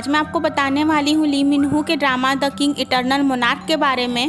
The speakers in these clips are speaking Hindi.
आज मैं आपको बताने वाली हूँ ली मिन हो के drama the king eternal monarch के बारे में।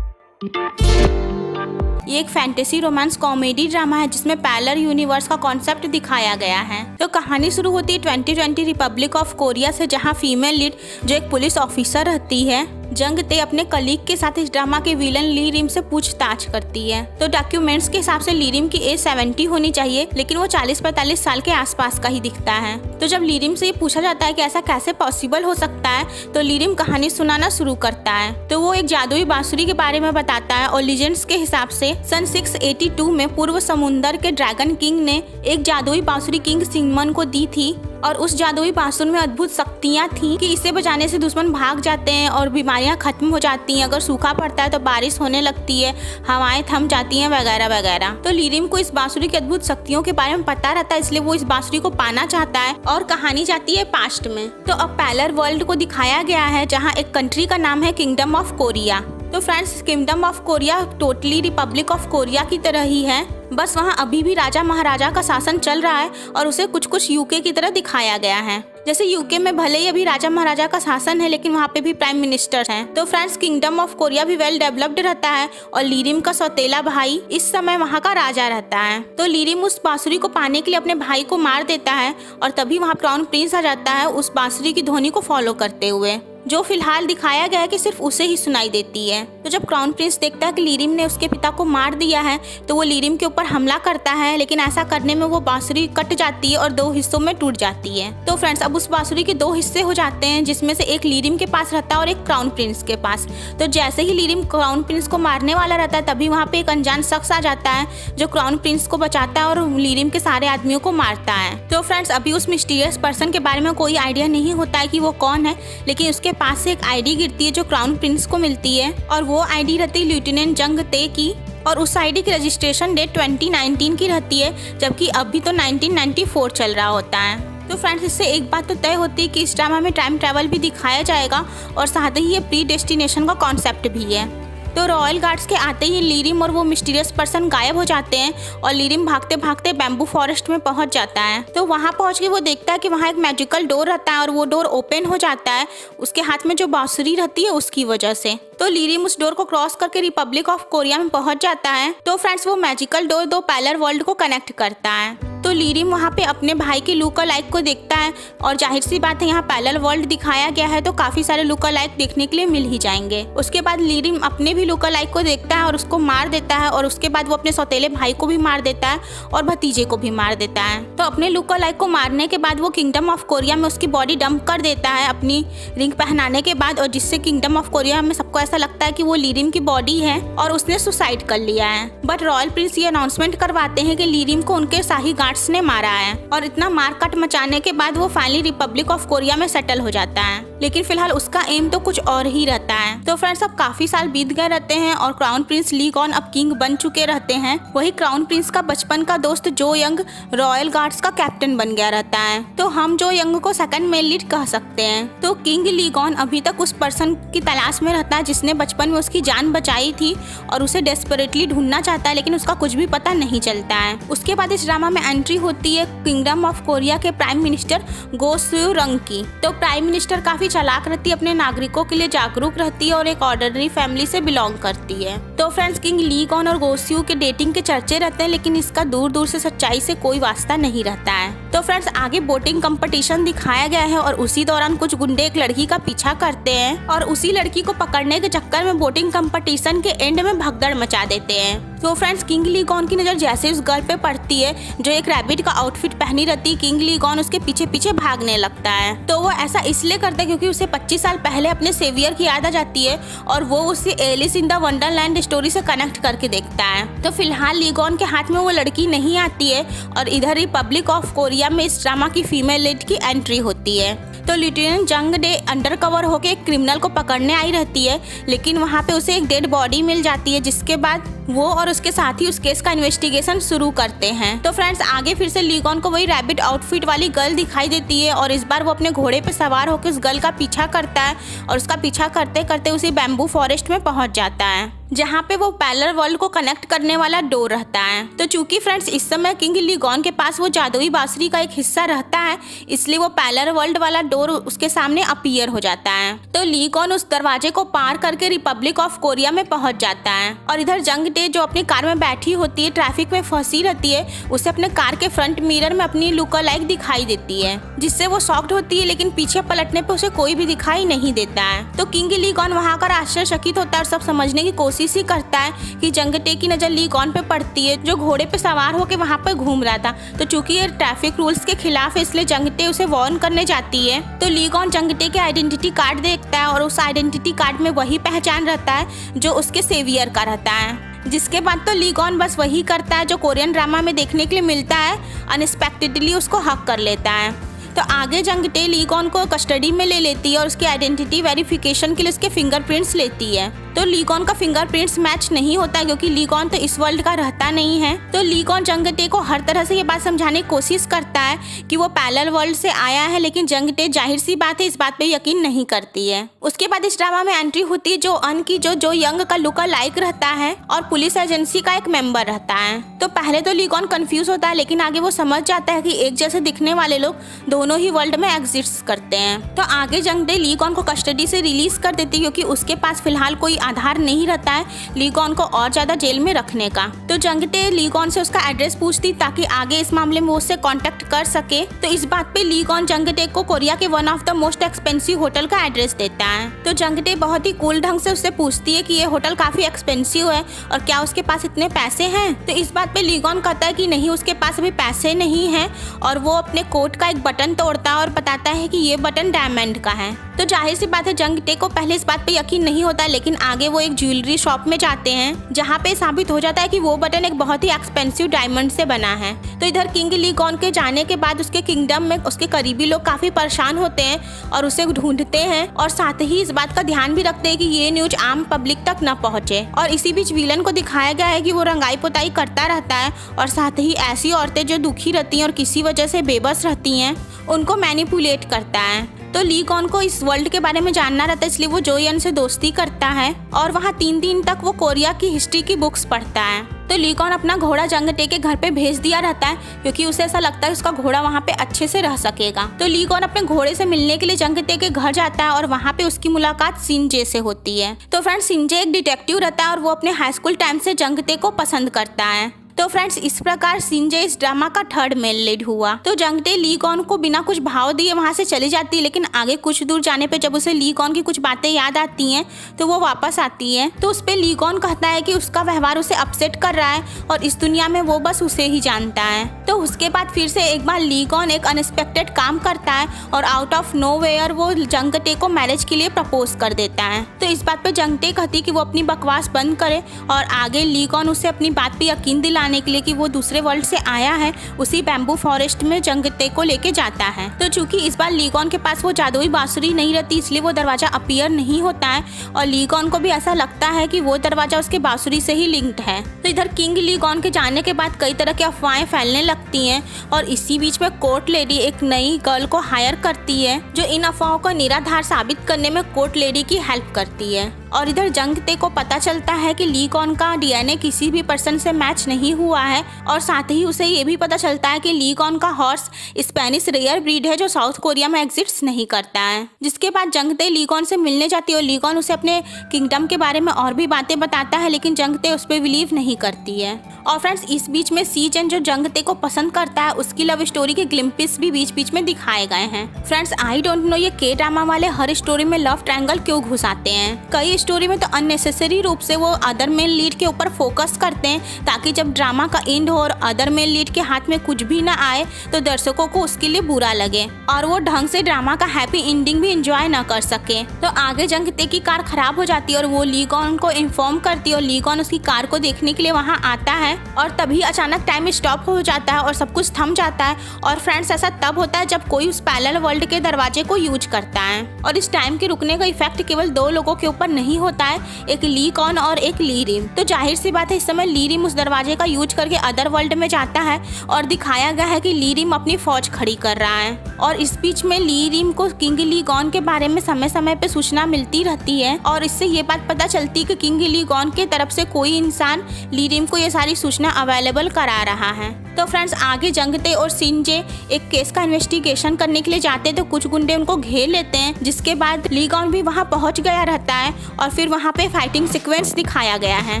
ये एक फैंटेसी रोमांस कॉमेडी ड्रामा है जिसमें पैरेलल यूनिवर्स का कॉन्सेप्ट दिखाया गया है। तो कहानी शुरू होती है 2020 रिपब्लिक ऑफ कोरिया से, जहां फीमेल लीड जो एक पुलिस ऑफिसर रहती है जंग ते अपने कलीग के साथ इस ड्रामा के विलन ली रिम से पूछताछ करती है। तो डॉक्यूमेंट्स के हिसाब से ली रिम की एज 70 होनी चाहिए, लेकिन वो 40-45 साल के आसपास का ही दिखता है। तो जब ली रिम से ये पूछा जाता है कि ऐसा कैसे पॉसिबल हो सकता है, तो ली रिम कहानी सुनाना शुरू करता है। तो वो एक जादुई बांसुरी के बारे में बताता है और लीजेंड्स के हिसाब से सन 682 में पूर्व समुंदर के ड्रैगन किंग ने एक जादुई बांसुरी किंग सिंगमन को दी थी और उस जादुई बांसुरी में अद्भुत शक्तियाँ थी कि इसे बजाने से दुश्मन भाग जाते हैं और बीमारियां खत्म हो जाती हैं। अगर सूखा पड़ता है तो बारिश होने लगती है, हवाएं थम जाती हैं वगैरह वगैरह। तो ली रिम को इस बांसुरी की अद्भुत शक्तियों के बारे में पता रहता है, इसलिए वो इस बांसुरी को पाना चाहता है। और कहानी जाती है पास्ट में। तो अब पैरेलल वर्ल्ड को दिखाया गया है जहाँ एक कंट्री का नाम है किंगडम ऑफ कोरिया। तो friends, kingdom of Korea totally Republic of Korea की तरह ही है, बस वहाँ अभी भी राजा महाराजा का शासन चल रहा है और उसे कुछ कुछ यूके की तरह दिखाया गया है। जैसे यूके में भले ही अभी राजा महाराजा का शासन है, लेकिन वहाँ पे भी प्राइम मिनिस्टर हैं। तो फ्रेंड्स, किंगडम ऑफ कोरिया भी वेल डेवलप्ड रहता है और ली रिम का सौतेला भाई इस समय वहाँ का राजा रहता है। तो ली रिम उस बांसुरी को पाने के लिए अपने भाई को मार देता है और तभी वहाँ क्राउन प्रिंस आ जाता है उस बांसुरी की ध्वनि को फॉलो करते हुए, जो फिलहाल दिखाया गया है कि सिर्फ उसे ही सुनाई देती है। तो जब क्राउन प्रिंस देखता है कि ली रिम ने उसके पिता को मार दिया है, तो वो ली रिम के ऊपर हमला करता है, लेकिन ऐसा करने में वो बांसुरी कट जाती है और 2 हिस्सों में टूट जाती है। तो फ्रेंड्स, अब उस बांसुरी के 2 हिस्से हो जाते हैं, जिसमें से एक ली रिम के पास रहता है और एक क्राउन प्रिंस के पास। तो जैसे ही ली रिम क्राउन प्रिंस को मारने वाला रहता है, तभी वहाँ पे एक अनजान शख्स आ जाता है जो क्राउन प्रिंस को बचाता है और ली रिम के सारे आदमियों को मारता है। तो फ्रेंड्स, अभी उस मिस्टीरियस पर्सन के बारे में कोई आइडिया नहीं होता है कि वो कौन है, लेकिन उसके पास से एक आईडी गिरती है जो क्राउन प्रिंस को मिलती है और वो आईडी रहती है लेफ्टिनेंट जंग ते की और उस आईडी की रजिस्ट्रेशन डेट 2019 की रहती है, जबकि अभी तो 1994 चल रहा होता है। तो फ्रेंड्स, इससे एक बात तो तय होती है कि इस ड्रामा में टाइम ट्रैवल भी दिखाया जाएगा और साथ ही ये प्री डेस्टिनेशन का कॉन्सेप्ट भी है। तो रॉयल गार्ड्स के आते ही ली रिम और वो मिस्टीरियस पर्सन गायब हो जाते हैं और ली रिम भागते भागते बैम्बू फॉरेस्ट में पहुंच जाता है। तो वहां पहुंच के वो देखता है कि वहां एक मैजिकल डोर रहता है और वो डोर ओपन हो जाता है उसके हाथ में जो बांसुरी रहती है उसकी वजह से। तो ली रिम उस डोर को क्रॉस करके रिपब्लिक ऑफ कोरिया में पहुंच जाता है। तो फ्रेंड्स, वो मैजिकल डोर 2 पैरेलल वर्ल्ड को कनेक्ट करता है। तो ली रिम वहाँ पे अपने भाई के लुका लाइक को देखता है और जाहिर सी बात है यहाँ पैरेलल वर्ल्ड दिखाया गया है तो काफी सारे लुका लाइक देखने के लिए मिल ही जाएंगे। उसके बाद ली रिम अपने भी लुका लाइक को देखता है और उसको मार देता है और उसके बाद वो अपने सौतेले भाई को भी मार देता है और भतीजे को भी मार देता है। तो अपने लुका लाइक को मारने के बाद वो किंगडम ऑफ कोरिया में उसकी बॉडी डंप कर देता है अपनी रिंग पहनाने के बाद, और जिससे किंगडम ऑफ कोरिया में सबको ऐसा लगता है कि वो ली रिम की बॉडी है और उसने सुसाइड कर लिया है। बट रॉयल प्रिंस ये अनाउंसमेंट करवाते हैं कि ली रिम को उनके शाही गार्ड्स ने मारा है और इतना मारकाट मचाने के बाद वो फाइनली रिपब्लिक ऑफ कोरिया में सेटल हो जाता है। लेकिन फिलहाल उसका एम तो कुछ और ही रहता है। तो फ्रेंड्स, अब काफी साल बीत गए रहते हैं और क्राउन प्रिंस ली गॉन अब किंग बन चुके रहते हैं। वही क्राउन प्रिंस का बचपन का दोस्त जो यंग रॉयल गार्ड्स का कैप्टन बन गया रहता है। तो हम जो यंग को सेकंड मेल लीड कह सकते हैं। तो किंग ली गॉन अभी तक उस पर्सन की तलाश में रहता है जिसने बचपन में उसकी जान बचाई थी और उसे डेस्परेटली ढूंढना चाहता है, लेकिन उसका कुछ भी पता नहीं चलता है। उसके बाद इस ड्रामा में एंट्री होती है किंगडम ऑफ कोरिया के प्राइम मिनिस्टर गो स्यू रंग की। तो प्राइम मिनिस्टर काफी चालाक रहती है, अपने नागरिकों के लिए जागरूक रहती है और एक ऑर्डिनरी फैमिली से बिलोंग करती है। तो फ्रेंड्स, किंग ली गॉन और गो स्यू के डेटिंग के चर्चे रहते हैं, लेकिन इसका दूर दूर से सच्चाई से कोई वास्ता नहीं रहता है। तो फ्रेंड्स, आगे बोटिंग कंपटीशन दिखाया गया है और उसी दौरान कुछ गुंडे एक लड़की का पीछा करते हैं और उसी लड़की को पकड़ने के चक्कर में बोटिंग कंपटीशन के एंड में भगदड़ मचा देते हैं। तो फ्रेंड्स, किंग ली गॉन की नजर जैसे उस गर्ल पे पड़ती है जो एक रैबिट का आउटफिट पहनी रहती है, किंग ली गॉन उसके पीछे पीछे भागने लगता है। तो वो ऐसा इसलिए करता है क्योंकि उसे 25 साल पहले अपने सेवियर की याद आ जाती है और वो उसे Alice in the Wonderland story से कनेक्ट करके देखता है। तो फिलहाल ली गॉन के हाथ में वो लड़की नहीं आती है और इधर रिपब्लिक ऑफ कोरिया में इस ड्रामा की फीमेल लीड की एंट्री होती है। तो लेफ्टिनेंट जंग डे अंडरकवर होकर एक क्रिमिनल को पकड़ने आई रहती है, लेकिन वहाँ पे उसे एक डेड बॉडी मिल जाती है, जिसके बाद वो और उसके साथी उस केस का इन्वेस्टिगेशन शुरू करते हैं। तो फ्रेंड्स आगे फिर से लीगॉन को वही रैबिट आउटफिट वाली गर्ल दिखाई देती है और इस बार वो अपने घोड़े पे सवार होकर उस गर्ल का पीछा करता है और उसका पीछा करते करते उसी बैम्बू फॉरेस्ट में पहुंच जाता है जहाँ पे वो पैरेलल वर्ल्ड को कनेक्ट करने वाला डोर रहता है। तो चूंकि फ्रेंड्स इस समय किंग लीगॉन के पास वो जादुई बांसुरी का एक हिस्सा रहता है, इसलिए वो पैरेलल वर्ल्ड वाला डोर उसके सामने अपीयर हो जाता है। तो लीगॉन उस दरवाजे को पार करके रिपब्लिक ऑफ कोरिया में पहुंच जाता है और इधर जंग डे जो अपनी कार में बैठी होती है, ट्रैफिक में फंसी रहती है, उसे अपने कार के फ्रंट मिरर में अपनी लुक अलाइक दिखाई देती है, जिससे वो शॉक्ड होती है, लेकिन पीछे पलटने पे उसे कोई भी दिखाई नहीं देता है। तो किंग लीगॉन वहाँ कर आश्चर्यचकित होता है और सब समझने की कोशिश ही करता है कि जंग डे की नजर लीगॉन पे पड़ती है जो घोड़े पे सवार होकर वहाँ पे घूम रहा था। तो चूंकि ये ट्रैफिक रूल्स के खिलाफ है, इसलिए जंग डे उसे वार्न करने जाती है। तो लीगॉन जंग डे के आइडेंटिटी कार्ड देखता है और उस आइडेंटिटी कार्ड में वही पहचान रहता है जो उसके सेवियर का रहता है। जिसके बाद तो लीगॉन बस वही करता है जो कोरियन ड्रामा में देखने के लिए मिलता है, अनएक्सपेक्टेडली उसको हक कर लेता है। तो आगे जंग डे लीगॉन को कस्टडी में ले लेती है और उसकी आइडेंटिटी वेरिफिकेशन के लिए उसके फिंगरप्रिंट्स लेती है। तो लीगॉन का फिंगरप्रिंट्स मैच नहीं होता क्योंकि लीगॉन तो इस वर्ल्ड का रहता नहीं है। तो लीगॉन जंग डे को हर तरह से ये बात समझाने की कोशिश करता है कि वो पैरेलल वर्ल्ड से आया है, लेकिन जंग डे जाहिर सी बात है इस बात पे यकीन नहीं करती है। उसके बाद इस ड्रामा में एंट्री होती है जो अन की जो यंग का लुक लाइक रहता है और पुलिस एजेंसी का एक मेंबर रहता है। तो पहले तो लीगॉन कंफ्यूज होता है, लेकिन आगे वो समझ जाता है कि एक जैसे दिखने वाले लोग दोनों ही वर्ल्ड में एग्जिस्ट करते हैं। तो आगे जंग डे लीगॉन को कस्टडी से रिलीज कर देती है क्योंकि उसके पास फिलहाल कोई आधार नहीं रहता है लीगॉन को और ज्यादा जेल में रखने का। तो जंग डे लीगॉन से उसका एड्रेस पूछती ताकि आगे इस मामले में वो उससे कांटेक्ट कर सके। तो इस बात पे लीगॉन जंग डे को कोरिया के one of the most expensive hotel का एड्रेस देता है। तो जंग डे बहुत ही कूल ढंग से उससे पूछती है कि ये होटल काफी एक्सपेंसिव है और क्या उसके पास इतने पैसे हैं। तो इस बात पे लीगॉन कहता है कि नहीं, उसके पास अभी पैसे नहीं है और वो अपने कोट का एक बटन तोड़ता है और बताता है कि ये बटन डायमंड का है। तो जाहिर सी बात है जंग डे को पहले इस बात पे यकीन नहीं होता, लेकिन आगे वो एक ज्वेलरी शॉप में जाते हैं जहाँ पे साबित हो जाता है कि वो बटन एक बहुत ही एक्सपेंसिव डायमंड से बना है। तो इधर किंग लीगॉन के जाने के बाद उसके किंगडम में उसके करीबी लोग काफी परेशान होते हैं और उसे ढूंढते हैं और साथ ही इस बात का ध्यान भी रखते हैं कि ये न्यूज आम पब्लिक तक न पहुंचे। और इसी बीच विलन को दिखाया गया है कि वो रंगाई पुताई करता रहता है और साथ ही ऐसी औरतें जो दुखी रहती हैं और किसी वजह से बेबस रहती हैं उनको मैनिपुलेट करता है। तो लीगॉन को इस वर्ल्ड के बारे में जानना रहता है, इसलिए वो जोयन से दोस्ती करता है और वहाँ 3 दिन तक वो कोरिया की हिस्ट्री की बुक्स पढ़ता है। तो लीगॉन अपना घोड़ा जंग डे के घर पे भेज दिया रहता है क्योंकि उसे ऐसा लगता है उसका घोड़ा वहाँ पे अच्छे से रह सकेगा। तो लीगॉन अपने घोड़े से मिलने के लिए जंग डे के घर जाता है और वहाँ पे उसकी मुलाकात सिंजे से होती है। तो फ्रेंड्स सिंजे एक डिटेक्टिव रहता है और वो अपने हाई स्कूल टाइम से जंग डे को पसंद करता है। तो फ्रेंड्स इस प्रकार सिंजे इस ड्रामा का 3rd मेल लीड हुआ। तो जंग डे लीगॉन को बिना कुछ भाव दिए वहां से चली जाती है, लेकिन आगे कुछ दूर जाने पे जब उसे लीगॉन की कुछ बातें याद आती हैं तो वो वापस आती है। तो उस पे लीगॉन कहता है कि उसका व्यवहार उसे अपसेट कर रहा है और इस दुनिया में वो बस उसे ही जानता है। तो उसके बाद फिर से एक बार लीगॉन एक अनएक्सपेक्टेड काम करता है और आउट ऑफ नोवेयर वो जंग डे को मैरिज के लिए प्रपोज कर देता है। तो इस बात पे जंग डे कहती है कि वो अपनी बकवास बंद करे और आगे लीगॉन उसे अपनी बात पे यकीन दिलाने के लिए कि वो दूसरे वर्ल्ड से आया है उसी बैम्बू फॉरेस्ट में जंग डे को लेके जाता है। तो चूंकि इस बार लीगॉन के पास वो जादुई बांसुरी नहीं रहती, इसलिए वो दरवाजा अपीयर नहीं होता है और लीगॉन को भी ऐसा लगता है कि वो दरवाजा उसके बांसुरी से ही लिंक्ड है। तो इधर किंग लीगॉन के जाने के बाद कई तरह की अफवाहें फैलने लगती हैं और इसी बीच में कोर्ट लेडी एक नई गर्ल को हायर करती है जो इन अफवाहों को निराधार साबित करने में कोर्ट लेडी की हेल्प करती है। और इधर जंग डे को पता चलता है कि लीगॉन का डीएनए किसी भी पर्सन से मैच नहीं हुआ है और साथ ही उसे ये भी पता चलता है कि लीगॉन का हॉर्स स्पेनिश रेयर ब्रीड है जो साउथ कोरिया में एग्जिस्ट नहीं करता है। जिसके बाद जंग डे लीगॉन से मिलने जाती है और लीगॉन उसे अपने किंगडम के बारे में और भी बातें बताता है, लेकिन जंग डे उस पर बिलीव नहीं करती है। और फ्रेंड्स इस बीच में सीजन जो जंग डे को पसंद करता है उसकी लव स्टोरी के ग्लिम्पिस भी बीच बीच में दिखाए गए हैं। फ्रेंड्स आई डोंट नो ये के ड्रामा वाले हर स्टोरी में लव ट्रायंगल क्यों घुसाते हैं। कई स्टोरी में तो अननेसेसरी रूप से वो अदर मेल लीड के ऊपर फोकस करते हैं ताकि जब ड्रामा का एंड हो और अदर मेल लीड के हाथ में कुछ भी ना आए तो दर्शकों को उसके लिए बुरा लगे और वो ढंग से ड्रामा का हैप्पी एंडिंग भी एंजॉय ना कर सके। तो आगे जंग डे की कार खराब हो जाती है और वो लीगॉन को इन्फॉर्म करती है और लीगॉन उसकी कार को देखने के लिए वहाँ आता है और तभी अचानक टाइम स्टॉप हो जाता है और सब कुछ थम जाता है। और फ्रेंड्स ऐसा तब होता है जब कोई उस पैरेलल वर्ल्ड के दरवाजे को यूज करता है और इस टाइम के रुकने का इफेक्ट केवल 2 लोगों के ऊपर नहीं ही होता है, एक ली कॉन और एक ली रिम। तो जाहिर सी बात है इस समय ली रिम उस दरवाजे का यूज करके अदर वर्ल्ड में जाता है और दिखाया गया है कि ली रिम अपनी फौज खड़ी कर रहा है। और इस बीच में ली रिम को किंग ली गॉन के बारे में समय समय पे सूचना मिलती रहती है और इससे ये बात पता चलती है कि किंग ली गॉन के तरफ से कोई इंसान ली रिम को ये सारी सूचना अवेलेबल करा रहा है। तो फ्रेंड्स आगे जंगते और सिंजे एक केस का इन्वेस्टिगेशन करने के लिए जाते हैं तो कुछ गुंडे उनको घेर लेते हैं, जिसके बाद ली गॉन भी वहां पहुंच गया रहता है और फिर वहां पे फाइटिंग सीक्वेंस दिखाया गया है।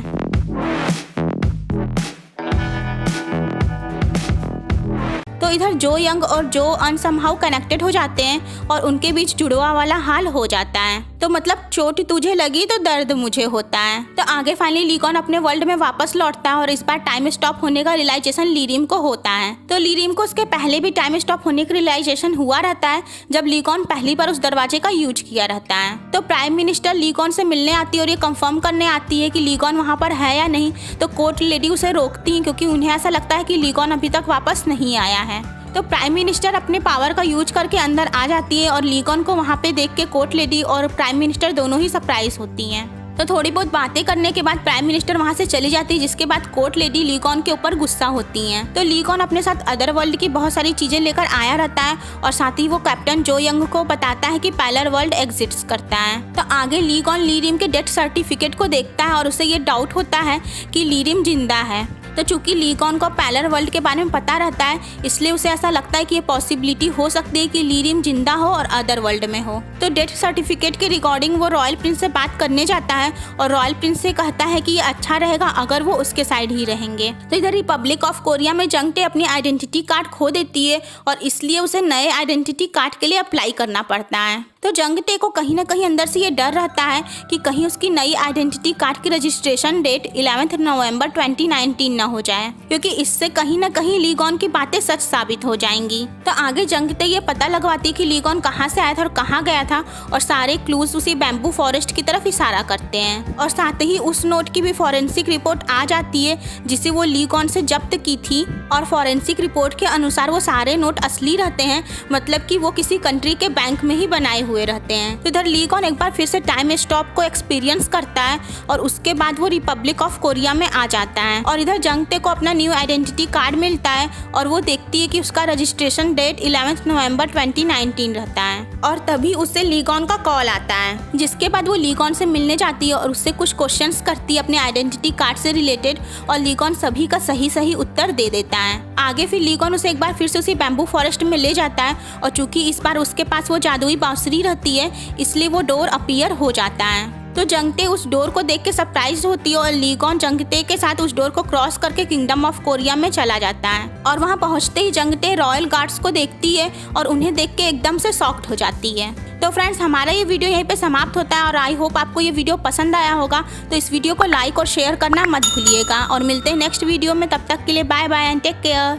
तो इधर जो यंग और जो अन समहाउ कनेक्टेड हो जाते हैं और उनके बीच जुड़वा वाला हाल हो जाता है। तो मतलब चोट तुझे लगी तो दर्द मुझे होता है। तो आगे फाइनली ली गॉन अपने वर्ल्ड में वापस लौटता है और इस बार टाइम स्टॉप होने का रियलाइजेशन ली रिम को होता है। तो ली रिम को उसके पहले भी टाइम स्टॉप होने का रियलाइजेशन हुआ रहता है जब ली गॉन पहली बार उस दरवाजे का यूज किया रहता है। तो प्राइम मिनिस्टर ली गॉन से मिलने आती है और ये कंफर्म करने आती है कि ली गॉन वहाँ पर है या नहीं। तो कोर्ट लेडी उसे रोकती है क्योंकि उन्हें ऐसा लगता है कि ली गॉन अभी तक वापस नहीं आया है। तो प्राइम मिनिस्टर अपने पावर का यूज करके अंदर आ जाती है और ली गॉन को वहाँ पे देख के कोर्ट लेडी और प्राइम मिनिस्टर दोनों ही सरप्राइज होती हैं। तो थोड़ी बहुत बातें करने के बाद प्राइम मिनिस्टर वहाँ से चली जाती है, जिसके बाद कोर्ट लेडी ली गॉन के ऊपर गुस्सा होती हैं। तो ली गॉन अपने साथ अदर वर्ल्ड की बहुत सारी चीजें लेकर आया रहता है और साथ ही वो कैप्टन जो यंग को बताता है कि पैलर वर्ल्ड एग्जिस्ट करता है। तो आगे ली गॉन ली रिम के डेथ सर्टिफिकेट को देखता है और उसे ये डाउट होता है कि ली रिम जिंदा है। तो चूंकि ली गॉन को पैलर वर्ल्ड के बारे में पता रहता है इसलिए उसे ऐसा लगता है कि ये पॉसिबिलिटी हो सकती है कि ली रिम जिंदा हो और अदर वर्ल्ड में हो। तो डेथ सर्टिफिकेट के रिकॉर्डिंग वो रॉयल प्रिंस से बात करने जाता है और रॉयल प्रिंस से कहता है कि ये अच्छा रहेगा अगर वो उसके साइड ही रहेंगे। तो इधर रिपब्लिक ऑफ कोरिया में जंगटे अपनी आइडेंटिटी कार्ड खो देती है और इसलिए उसे नए आइडेंटिटी कार्ड के लिए अप्लाई करना पड़ता है। तो जंगटे को कहीं ना कहीं अंदर से ये डर रहता है कि कहीं उसकी नई आइडेंटिटी कार्ड की रजिस्ट्रेशन डेट 11 नवंबर 2019 न हो जाए, क्योंकि इससे कहीं ना कहीं ली गॉन की बातें सच साबित हो जाएंगी। तो आगे जंगटे ये पता लगवाती कि ली गॉन कहाँ से आया था और कहाँ गया था और सारे क्लूज उसी बैम्बू फॉरेस्ट की तरफ इशारा करते हैं। और साथ ही उस नोट की भी फॉरेंसिक रिपोर्ट आ जाती है जिसे वो ली गॉन से जब्त की थी और फॉरेंसिक रिपोर्ट के अनुसार वो सारे नोट असली रहते हैं, मतलब कि वो किसी कंट्री के बैंक में ही बनाए हुए रहते हैं। तो इधर ली गॉन एक बार फिर से टाइम स्टॉप को एक्सपीरियंस करता है और उसके बाद वो रिपब्लिक ऑफ कोरिया में आ जाता है। और इधर जंगटे को अपना न्यू आइडेंटिटी कार्ड मिलता है और वो देखती है कि उसका रजिस्ट्रेशन डेट 11 नवंबर 2019 रहता है। और तभी उससे ली गॉन का कॉल आता है, जिसके बाद वो ली गॉन से मिलने जाती है और उससे कुछ क्वेश्चंस करती है अपने आइडेंटिटी कार्ड से रिलेटेड और ली गॉन सभी का सही उत्तर दे देता है। आगे फिर ली गॉन उसे एक बार फिर से उसी बैम्बू फॉरेस्ट में ले जाता है और चूंकि इस बार उसके पास वो जादुई बांसुरी रहती है इसलिए वो डोर अपीयर हो जाता है। तो जंगटे उस डोर को देख के सरप्राइज होती है और ली गॉन जंगटे के साथ उस डोर को क्रॉस करके किंगडम ऑफ कोरिया में चला जाता है। और वहां पहुंचते ही जंगटे रॉयल गार्ड्स को देखती है और उन्हें देख के एकदम से शॉक्ड हो जाती है। तो फ्रेंड्स हमारा ये वीडियो यहीं पे समाप्त होता है और आई होप आपको ये वीडियो पसंद आया होगा। तो इस वीडियो को लाइक और शेयर करना मत भूलिएगा और मिलते हैं नेक्स्ट वीडियो में। तब तक के लिए bye bye and take care.